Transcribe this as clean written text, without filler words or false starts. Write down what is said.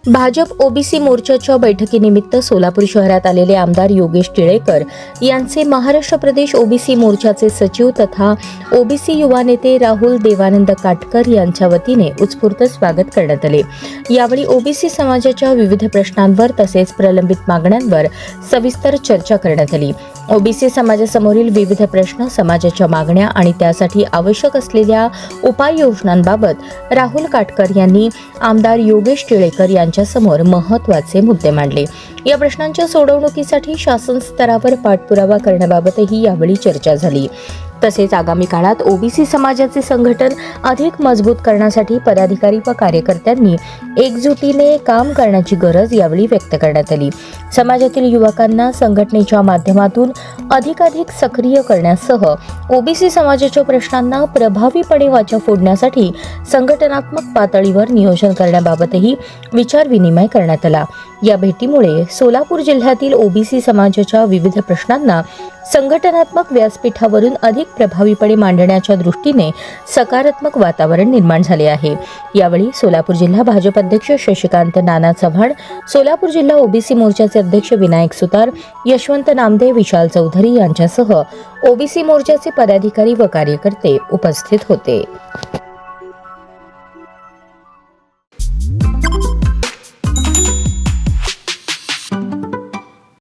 Bhajap OBC मोर्चाच्या बैठकीनिमित्त सोलापूर शहरात आलेले आमदार योगेश टिळेकर यांचे महाराष्ट्र प्रदेश ओबीसी मोर्चाचे सचिव तथा ओबीसी युवा नेते राहुल देवानंद काटकर यांच्या वतीने उत्स्फूर्त स्वागत करण्यात आले। यावेळी ओबीसी समाजाच्या विविध प्रश्नांवर तसेच प्रलंबित मागण्यांवर सविस्तर चर्चा करण्यात आली। ओबीसी समाजासमोरील विविध प्रश्न, समाजाच्या मागण्या आणि त्यासाठी आवश्यक असलेल्या उपाययोजनांबाबत राहुल काटकर यांनी आमदार योगेश टिळेकर यांच्यासमोर महत्त्वाचे मुद्दे मांडले। या प्रश्नांच्या सोडवणुकीसाठी शासन स्तरावर पाठपुरावा करण्याबाबतही यावेळी चर्चा झाली। तसेच आगामी काळात ओबीसी समाजाचे संघटन अधिक मजबूत करण्यासाठी पदाधिकारी व कार्यकर्त्यांनी एकजुटीने काम करण्याची गरज यावेळी व्यक्त करण्यात आली। समाजातील युवकांना संघटनेच्या माध्यमातून अधिकाधिक सक्रिय करण्यासह ओबीसी समाजाच्या प्रश्नांना प्रभावीपणे वाचा फोडण्यासाठी संघटनात्मक पातळीवर नियोजन करण्याबाबतही विचारविनिमय करण्यात आला। या भेटीमुळे सोलापूर जिल्ह्यातील ओबीसी समाजाच्या विविध प्रश्नांना संघटनात्मक व्यासपीठावरून अधिक प्रभावीपणे मांडण्याच्या दृष्टीने सकारात्मक वातावरण निर्माण झाले आहे। यावेळी सोलापूर जिल्हा भाजप अध्यक्ष शशिकांत नाना चव्हाण, सोलापूर जिल्हा ओबीसी मोर्चाचे अध्यक्ष विनायक सुतार, यशवंत नामदे, विशाल चौधरी यांच्यासह ओबीसी मोर्चाचे पदाधिकारी व कार्यकर्ते उपस्थित होते।